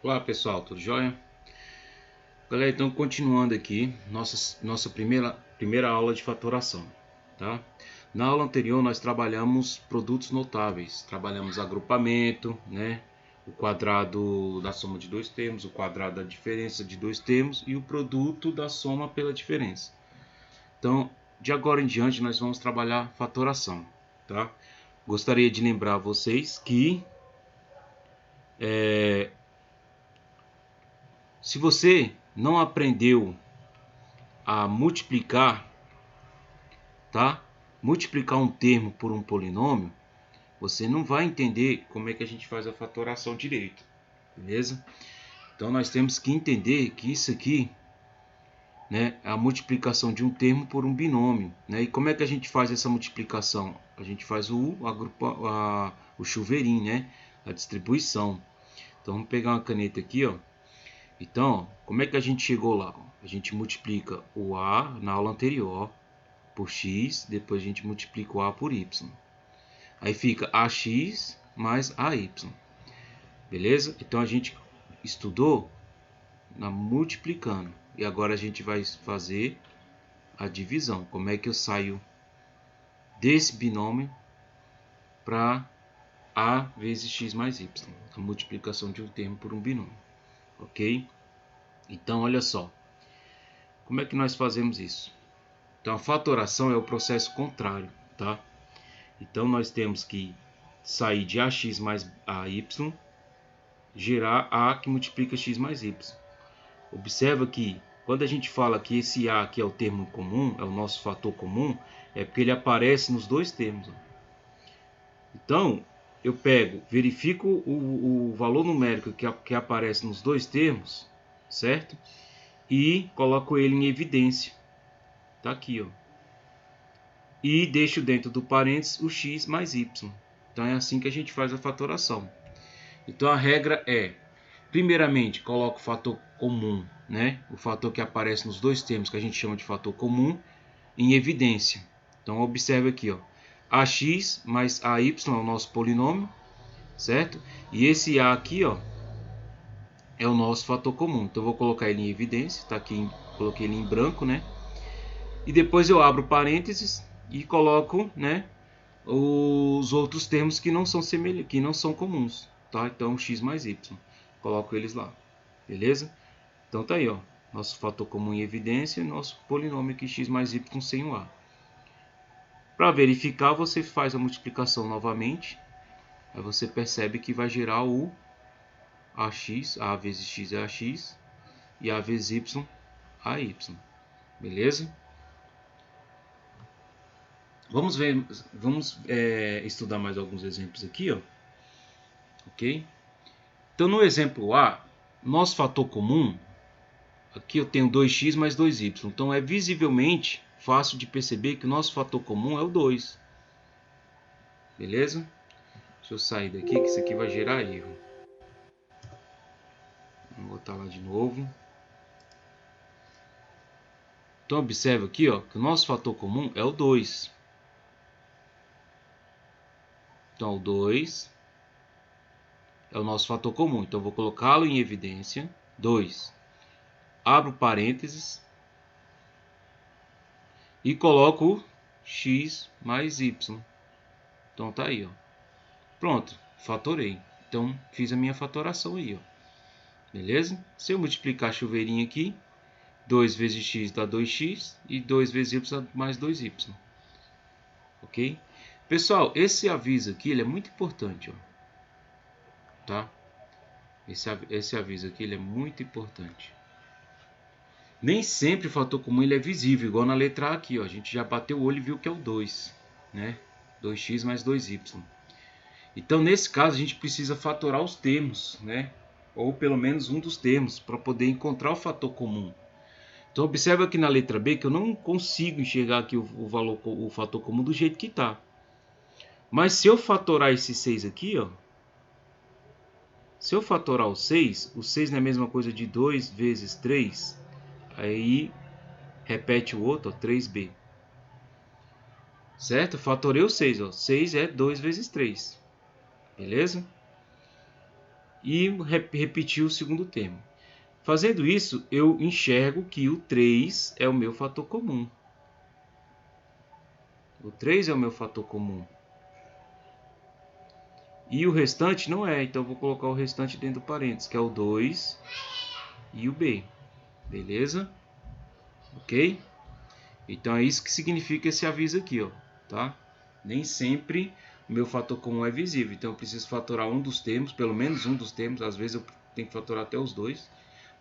Olá pessoal, tudo jóia? Galera, então continuando aqui, nossa primeira aula de fatoração, tá? Na aula anterior nós trabalhamos produtos notáveis, trabalhamos agrupamento, né? O quadrado da soma de dois termos, o quadrado da diferença de dois termos e o produto da soma pela diferença. Então, de agora em diante nós vamos trabalhar fatoração, tá? Gostaria de lembrar vocês que se você não aprendeu a multiplicar, tá? Multiplicar um termo por um polinômio, você não vai entender como é que a gente faz a fatoração direito, beleza? Então nós temos que entender que isso aqui, né, é a multiplicação de um termo por um binômio, né? E como é que a gente faz essa multiplicação? A gente faz o chuveirinho, né? A distribuição. Então vamos pegar uma caneta aqui, ó. Então, como é que a gente chegou lá? A gente multiplica o A na aula anterior por x, depois a gente multiplica o A por y. Aí fica AX mais AY. Beleza? Então a gente estudou na multiplicando. E agora a gente vai fazer a divisão. Como é que eu saio desse binômio para A vezes x mais y? A multiplicação de um termo por um binômio. Ok? Então olha só. Como é que nós fazemos isso? Então a fatoração é o processo contrário, tá? Então nós temos que sair de AX mais AY, gerar A que multiplica X mais Y. Observa que quando a gente fala que esse A aqui é o termo comum, é o nosso fator comum, é porque ele aparece nos dois termos. Então eu pego, verifico o valor numérico que aparece nos dois termos, certo? E coloco ele em evidência. Tá aqui, ó. E deixo dentro do parênteses o x mais y. Então é assim que a gente faz a fatoração. Então a regra é, primeiramente, coloco o fator comum, né? O fator que aparece nos dois termos, que a gente chama de fator comum, em evidência. Então observe aqui, ó. AX mais AY é o nosso polinômio, certo? E esse A aqui, ó, é o nosso fator comum. Então eu vou colocar ele em evidência, tá aqui, coloquei ele em branco, né? E depois eu abro parênteses e coloco, né, os outros termos que não são que não são comuns, tá? Então x mais y, coloco eles lá, beleza? Então tá aí, ó, nosso fator comum em evidência e nosso polinômio aqui x mais y sem o a. Para verificar, você faz a multiplicação novamente, aí você percebe que vai gerar o ax, a vezes x é ax e a vezes y, ay, beleza? Vamos ver, vamos estudar mais alguns exemplos aqui, ó. Ok? Então no exemplo A, nosso fator comum, aqui eu tenho 2x mais 2y. Então é visivelmente fácil de perceber que o nosso fator comum é o 2. Beleza? Deixa eu sair daqui que isso aqui vai gerar erro. Vou botar lá de novo. Então observa aqui, ó, que o nosso fator comum é o 2. Então o 2 é o nosso fator comum. Então eu vou colocá-lo em evidência. 2. Abro parênteses. E coloco x mais y. Então tá aí, ó. Pronto, fatorei. Então fiz a minha fatoração aí, ó. Beleza? Se eu multiplicar chuveirinho aqui, 2 vezes x dá 2x e 2 vezes y dá mais 2y. Ok? Pessoal, esse aviso aqui ele é muito importante, ó. Tá? Esse aviso aqui ele é muito importante. Nem sempre o fator comum ele é visível, igual na letra A aqui, ó. A gente já bateu o olho e viu que é o 2, né? 2x mais 2y. Então, nesse caso, a gente precisa fatorar os termos, né? Ou pelo menos um dos termos, para poder encontrar o fator comum. Então, observa aqui na letra B que eu não consigo enxergar aqui o fator comum do jeito que está. Mas se eu fatorar esse 6 aqui, ó. Se eu fatorar o 6 não é a mesma coisa de 2 vezes 3. Aí, repete o outro, ó, 3b. Certo? Fatorei o 6, ó. 6 é 2 vezes 3. Beleza? e repetir o segundo termo. Fazendo isso, eu enxergo que o 3 é o meu fator comum. O 3 é o meu fator comum. E o restante não é, então eu vou colocar o restante dentro do parênteses, que é o 2 e o B. Beleza? Ok? Então é isso que significa esse aviso aqui, ó, tá? Nem sempre o meu fator comum é visível, então eu preciso fatorar um dos termos, pelo menos um dos termos, às vezes eu tenho que fatorar até os dois,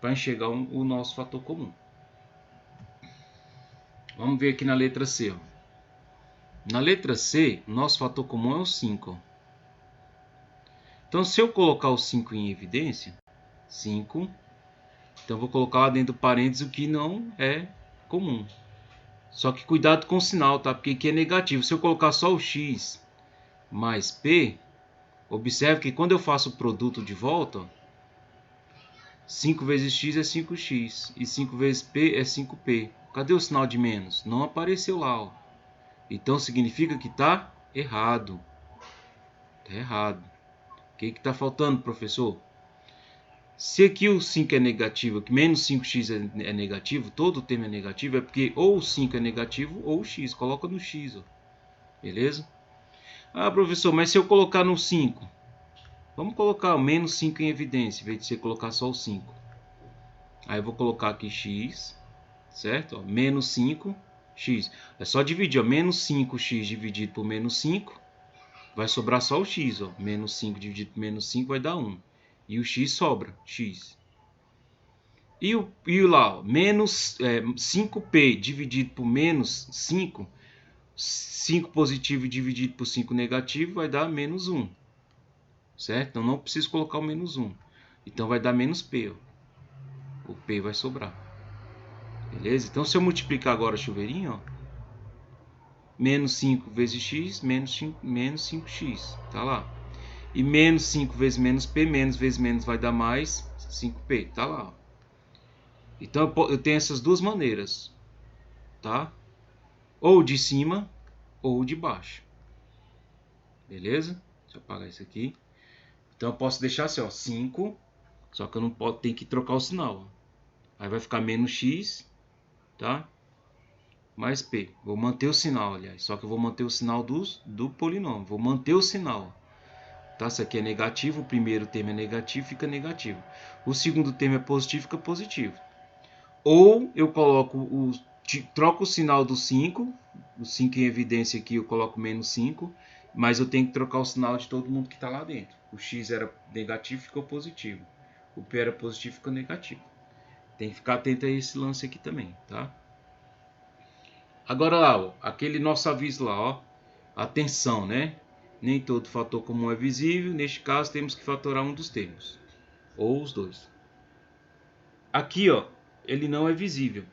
para enxergar o nosso fator comum. Vamos ver aqui na letra C, ó. Na letra C, o nosso fator comum é o 5. Então, se eu colocar o 5 em evidência, 5, então eu vou colocar lá dentro do parênteses o que não é comum. Só que cuidado com o sinal, tá? Porque aqui é negativo. Se eu colocar só o x mais p, observe que quando eu faço o produto de volta, 5 vezes x é 5x e 5 vezes p é 5p. Cadê o sinal de menos? Não apareceu lá, ó. Então significa que está errado. Está errado. O que está faltando, professor? Se aqui o 5 é negativo, que menos 5x é negativo, todo o termo é negativo, é porque ou o 5 é negativo ou o x. Coloca no x, ó. Beleza? Ah, professor, mas se eu colocar no 5? Vamos colocar o menos 5 em evidência, em vez de você colocar só o 5. Aí eu vou colocar aqui x, certo? Ó, menos 5x. É só dividir, ó. Menos 5x dividido por menos 5, vai sobrar só o x, ó. Menos 5 dividido por menos 5 vai dar 1. E o x sobra, x. E lá, ó, menos 5p dividido por menos 5, 5 positivo dividido por 5 negativo vai dar menos 1. Certo? Então não preciso colocar o menos 1. Então vai dar menos p, ó. O p vai sobrar. Beleza? Então se eu multiplicar agora o chuveirinho, ó, menos 5 vezes x, menos 5x. Tá lá. E menos 5 vezes p, menos vezes menos vai dar mais 5p. Tá lá. Ó. Então eu tenho essas duas maneiras. Tá? Ou de cima ou de baixo. Beleza? Deixa eu apagar isso aqui. Então eu posso deixar assim, ó, 5. Só que eu não posso, tem que trocar o sinal. Ó. Aí vai ficar menos x, tá? Mais p. Vou manter o sinal, aliás. Só que eu vou manter o sinal do polinômio. Vou manter o sinal. Tá? Se aqui é negativo, o primeiro termo é negativo, fica negativo. O segundo termo é positivo, fica positivo. Ou eu coloco troco o sinal do 5. O 5 em evidência aqui eu coloco menos 5. Mas eu tenho que trocar o sinal de todo mundo que está lá dentro. O x era negativo, ficou positivo. O p era positivo, ficou negativo. Tem que ficar atento a esse lance aqui também, tá? Agora lá, ó, aquele nosso aviso lá, ó. Atenção, né? Nem todo fator comum é visível. Neste caso, temos que fatorar um dos termos. Ou os dois. Aqui, ó, ele não é visível.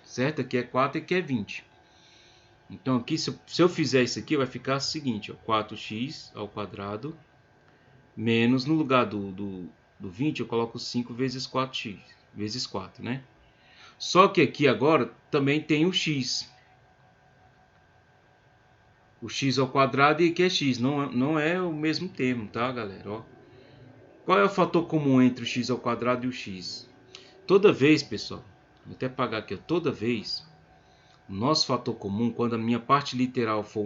Certo? Aqui é 4 e aqui é 20. Então, aqui, se eu fizer isso aqui, vai ficar o seguinte, ó. 4x ao quadrado. Menos, no lugar do 20, eu coloco 5 vezes 4x. Vezes 4, né? Só que aqui agora também tem o x. O x ao quadrado e aqui é x. Não é o mesmo termo, tá, galera? Ó. Qual é o fator comum entre o x ao quadrado e o x? Toda vez, pessoal, vou até apagar aqui, ó, toda vez, o nosso fator comum, quando a minha parte literal for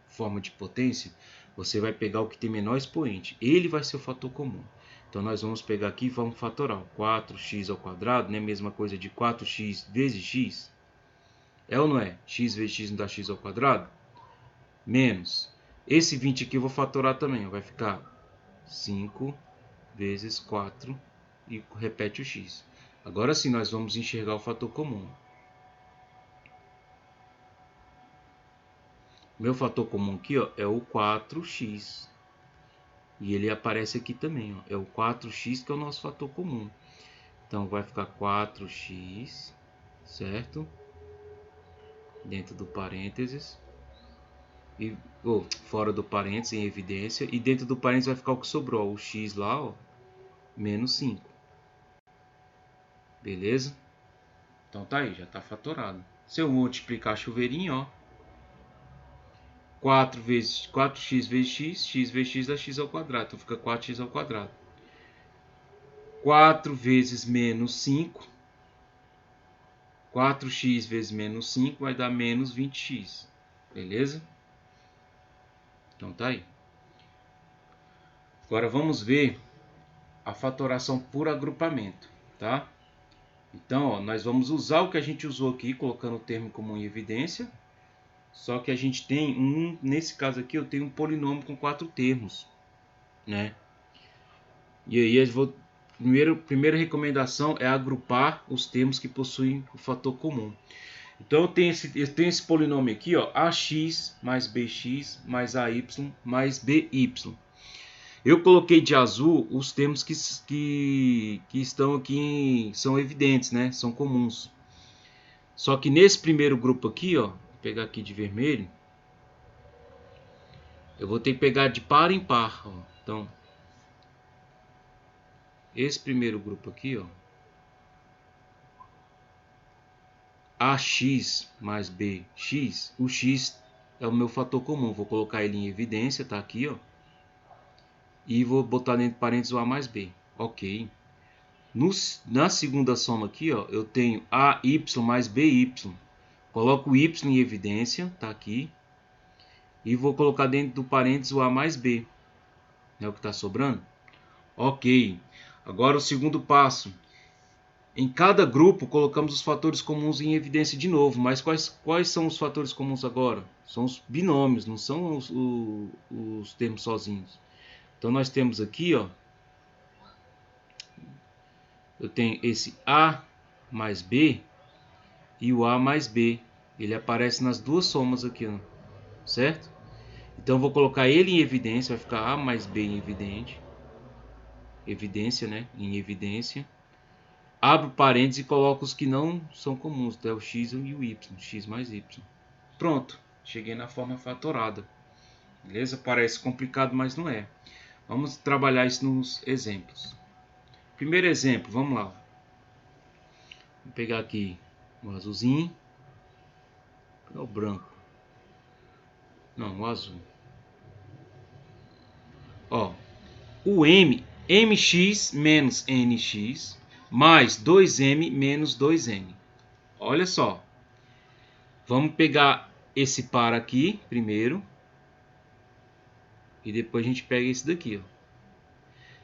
forma de potência, você vai pegar o que tem menor expoente. Ele vai ser o fator comum. Então, nós vamos pegar aqui e vamos fatorar. 4x ao quadrado, né? Mesma coisa de 4x vezes x. É ou não é? X vezes x não dá x ao quadrado? Menos. Esse 20 aqui eu vou fatorar também. Vai ficar 5 vezes 4 e repete o x. Agora sim nós vamos enxergar o fator comum. Meu fator comum aqui, ó, é o 4x. E ele aparece aqui também, ó. É o 4x que é o nosso fator comum. Então vai ficar 4x, certo? Dentro do parênteses. Fora do parênteses, em evidência. E dentro do parênteses vai ficar o que sobrou, ó, o x lá, ó, menos 5. Beleza? Então tá aí, já tá fatorado. Se eu multiplicar chuveirinho, ó, 4x vezes x, x vezes x dá x ao quadrado. Então fica 4x ao quadrado. 4 vezes menos 5. 4x vezes menos 5 vai dar menos 20x. Beleza? Então tá aí. Agora vamos ver a fatoração por agrupamento, tá? Então, ó, nós vamos usar o que a gente usou aqui, colocando o termo comum em evidência. Só que a gente tem nesse caso aqui, eu tenho um polinômio com 4 termos, né? E aí primeira recomendação é agrupar os termos que possuem o fator comum. Então eu tenho esse polinômio aqui, ó, ax mais bx mais ay mais by. Eu coloquei de azul os termos que estão aqui, são evidentes, né? São comuns. Só que nesse primeiro grupo aqui, ó, vou pegar aqui de vermelho, eu vou ter que pegar de par em par, ó. Então, esse primeiro grupo aqui, ó, ax mais bx, o x é o meu fator comum, vou colocar ele em evidência, tá aqui, ó, e vou botar dentro de parênteses o a mais b, ok. Na segunda soma aqui, ó, eu tenho ay mais by, coloco o y em evidência, tá aqui, e vou colocar dentro do parênteses o a mais b, é o que está sobrando, ok. Agora o segundo passo. Em cada grupo, colocamos os fatores comuns em evidência de novo. Mas quais são os fatores comuns agora? São os binômios, não são os termos sozinhos. Então, nós temos aqui, ó, eu tenho esse A mais B e o A mais B. Ele aparece nas duas somas aqui, ó, certo? Então, eu vou colocar ele em evidência, vai ficar A mais B em evidência, né? Em evidência. Abro parênteses e coloco os que não são comuns, então é o x e o y, x mais y. Pronto, cheguei na forma fatorada. Beleza? Parece complicado, mas não é. Vamos trabalhar isso nos exemplos. Primeiro exemplo, vamos lá. Vou pegar aqui o azulzinho. Vou pegar o branco. Não, o azul. Ó, o mx menos nx mais 2m menos 2n. Olha só. Vamos pegar esse par aqui primeiro. E depois a gente pega esse daqui, ó.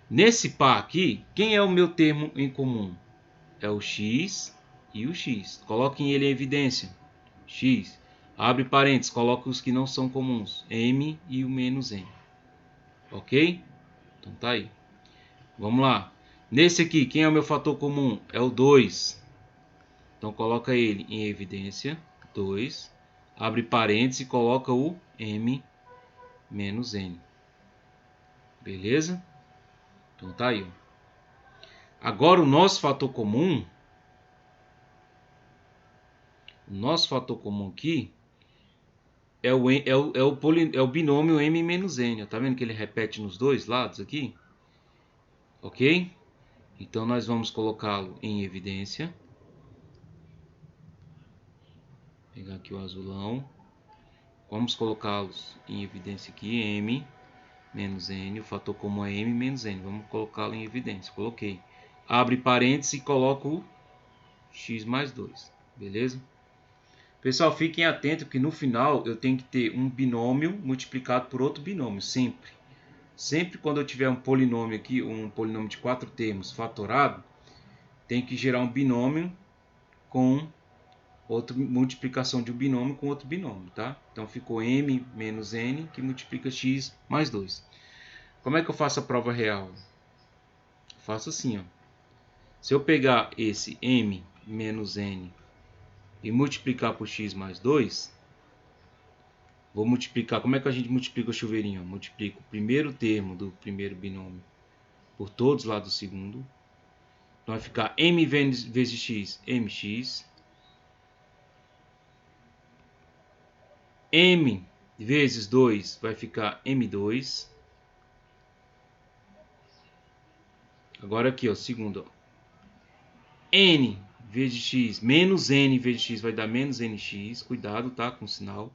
Nesse par aqui, quem é o meu termo em comum? É o x e o x. Coloquem ele em evidência. X. Abre parênteses, coloque os que não são comuns. M e o menos n. Ok? Então tá aí. Vamos lá. Nesse aqui, quem é o meu fator comum? É o 2. Então coloca ele em evidência. 2. Abre parênteses e coloca o m menos n. Beleza? Então tá aí. Agora o nosso fator comum aqui é o binômio m menos n. Tá vendo que ele repete nos dois lados aqui? Ok? Então nós vamos colocá-lo em evidência. Vou pegar aqui o azulão. Vamos colocá-los em evidência aqui. M menos n. O fator comum é m menos n. Vamos colocá-lo em evidência. Coloquei. Abre parênteses e coloco o x mais 2. Beleza? Pessoal, fiquem atentos que no final eu tenho que ter um binômio multiplicado por outro binômio, sempre. Sempre quando eu tiver um polinômio aqui, um polinômio de 4 termos fatorado, tem que gerar um binômio com outra multiplicação de um binômio com outro binômio, tá? Então ficou m menos n que multiplica x mais 2. Como é que eu faço a prova real? Eu faço assim, ó. Se eu pegar esse m menos n e multiplicar por x mais 2, vou multiplicar. Como é que a gente multiplica o chuveirinho? Multiplico o primeiro termo do primeiro binômio por todos lá do segundo. Então vai ficar m vezes x, mx. M vezes 2 vai ficar m2. Agora aqui, ó, segundo. Ó. N vezes x menos n vezes x vai dar menos nx. Cuidado, tá? Com o sinal.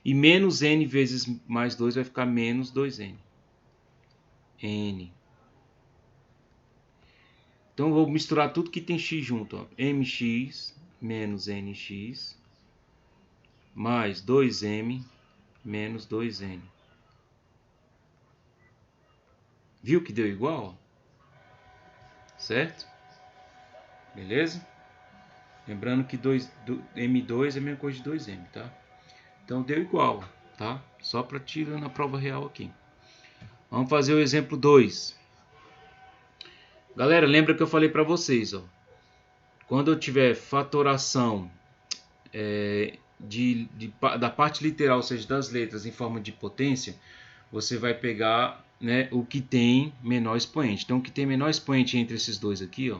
E menos n vezes mais 2 vai ficar menos 2n. N. Então eu vou misturar tudo que tem x junto. Ó. mx menos nx mais 2m menos 2n. Viu que deu igual? Certo? Beleza? Lembrando que M2 é a mesma coisa de 2M, tá? Então deu igual, tá? Só para tirar na prova real aqui. Vamos fazer o exemplo 2. Galera, lembra que eu falei para vocês, ó. Quando eu tiver fatoração da parte literal, ou seja, das letras em forma de potência, você vai pegar, né, o que tem menor expoente. Então, o que tem menor expoente entre esses dois aqui, ó,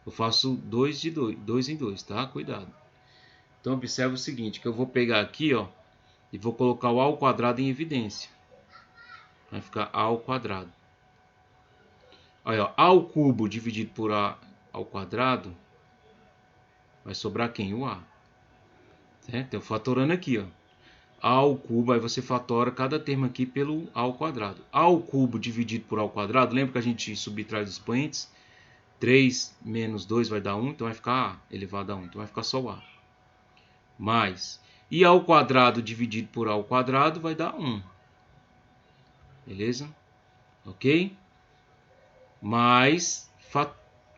eu faço 2 em 2, tá? Cuidado. Então, observe o seguinte, que eu vou pegar aqui, ó, e vou colocar o a ao quadrado em evidência. Vai ficar a ao quadrado. Aí, ó, a ao cubo dividido por a ao quadrado, vai sobrar quem? O a. Certo? Então, fatorando aqui, ó. A ao cubo, aí você fatora cada termo aqui pelo a ao quadrado. A ao cubo dividido por a ao quadrado, lembra que a gente subtrai os expoentes? 3 menos 2 vai dar 1, então vai ficar a elevado a 1, então vai ficar só o a. Mais, e a ao quadrado dividido por a ao quadrado vai dar 1. Beleza? Ok? Mais,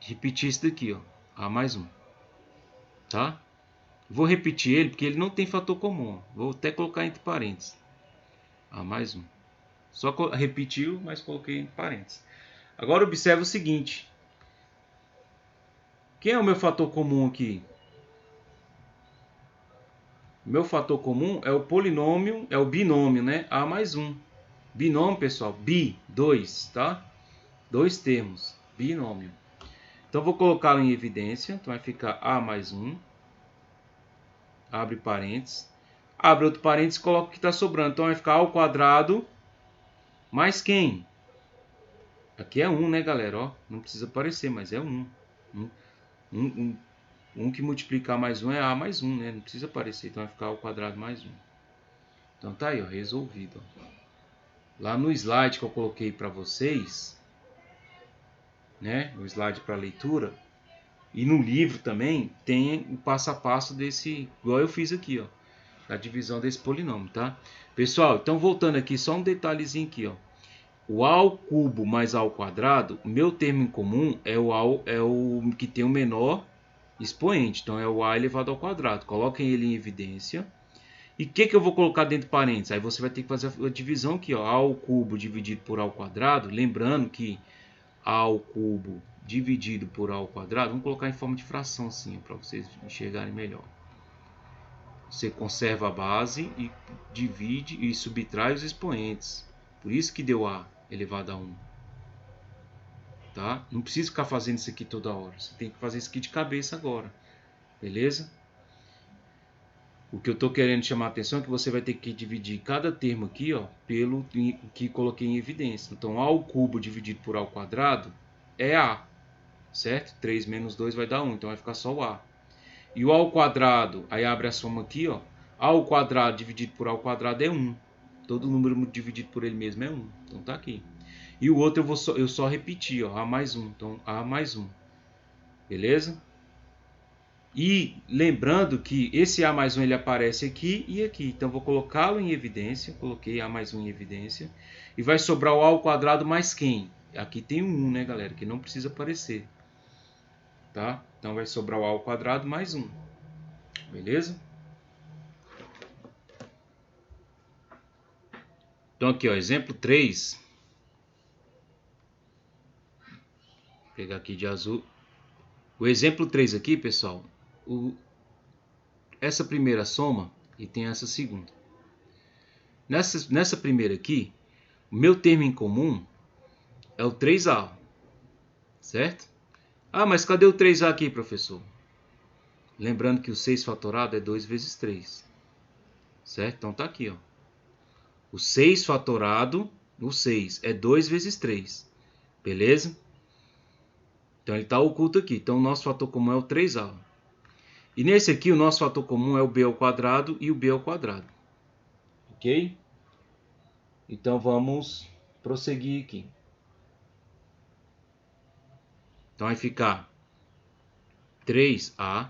repetir isso daqui, ó, a mais 1. Tá? Vou repetir ele porque ele não tem fator comum. Vou até colocar entre parênteses. A mais 1. Só repetiu, mas coloquei entre parênteses. Agora observe o seguinte. Quem é o meu fator comum aqui? Meu fator comum é o polinômio, é o binômio, né? A mais 1. Binômio, pessoal, bi, 2, tá? 2 termos, binômio. Então, vou colocá-lo em evidência. Então, vai ficar a mais 1. Abre parênteses. Abre outro parênteses e coloca o que está sobrando. Então, vai ficar a ao quadrado mais quem? Aqui é 1, né, galera? Ó, não precisa aparecer, mas é 1. 1 que multiplicar mais 1 é a mais 1, né? Não precisa aparecer, então vai ficar ao quadrado mais 1. Então tá aí, ó, resolvido. Ó. Lá no slide que eu coloquei para vocês, né? O slide para leitura, e no livro também tem o passo a passo desse, igual eu fiz aqui, ó, da divisão desse polinômio, tá? Pessoal, então voltando aqui, só um detalhezinho aqui, ó. O a ao cubo mais a ao quadrado, meu termo em comum é o que tem o menor expoente. Então, é o a elevado ao quadrado. Coloquem ele em evidência. E o que eu vou colocar dentro de parênteses? Aí você vai ter que fazer a divisão aqui. Ó, a ao cubo dividido por a ao quadrado. Lembrando que a ao cubo dividido por a ao quadrado, vamos colocar em forma de fração assim, para vocês enxergarem melhor. Você conserva a base e divide e subtrai os expoentes. Por isso que deu a elevado a 1. Tá? Não precisa ficar fazendo isso aqui toda hora. Você tem que fazer isso aqui de cabeça agora. Beleza? O que eu estou querendo chamar a atenção é que você vai ter que dividir cada termo aqui, ó, pelo que coloquei em evidência. Então, a ao cubo dividido por a ao quadrado é a. Certo? 3 menos 2 vai dar 1. Então, vai ficar só o a. E o a ao quadrado, aí abre a soma aqui, ó. A ao quadrado dividido por a ao quadrado é 1. Todo número dividido por ele mesmo é 1. Então, tá aqui. E o outro eu só repetir, ó, a mais 1. Então, a mais 1. Beleza? E lembrando que esse a mais 1 ele aparece aqui e aqui. Então, vou colocá-lo em evidência. Coloquei a mais 1 em evidência. E vai sobrar o a ao quadrado mais quem? Aqui tem um 1, né, galera? Que não precisa aparecer. Tá? Então, vai sobrar o a ao quadrado mais 1. Beleza? Então, aqui, ó, exemplo 3. Vou pegar aqui de azul. O exemplo 3 aqui, pessoal, essa primeira soma e tem essa segunda. Nessa primeira aqui, o meu termo em comum é o 3A, certo? Ah, mas cadê o 3A aqui, professor? Lembrando que o 6 fatorado é 2 vezes 3, certo? Então tá aqui, ó. O 6 fatorado, o 6 é 2 vezes 3, beleza? Então ele está oculto aqui. Então o nosso fator comum é o 3A. E nesse aqui o nosso fator comum é o b ao quadrado e o b ao quadrado. Ok? Então vamos prosseguir aqui. Então vai ficar 3A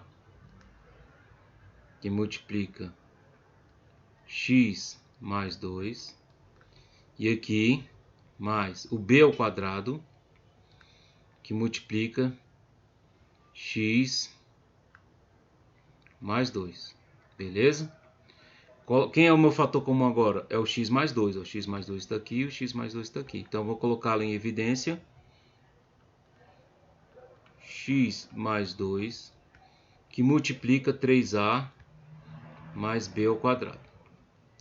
que multiplica x mais 2. E aqui mais o b ao quadrado que multiplica x mais 2. Beleza? Quem é o meu fator comum agora? É o x mais 2. O x mais 2 está aqui e o x mais 2 está aqui. Então, vou colocá-lo em evidência. X mais 2, que multiplica 3A mais B ao quadrado.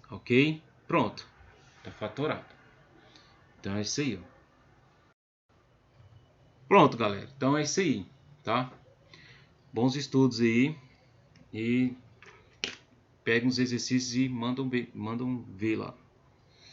Ok? Pronto. Está fatorado. Então, é isso aí. Pronto, galera. Então, é isso aí. Tá? Bons estudos aí. E peguem os exercícios e mandam ver lá.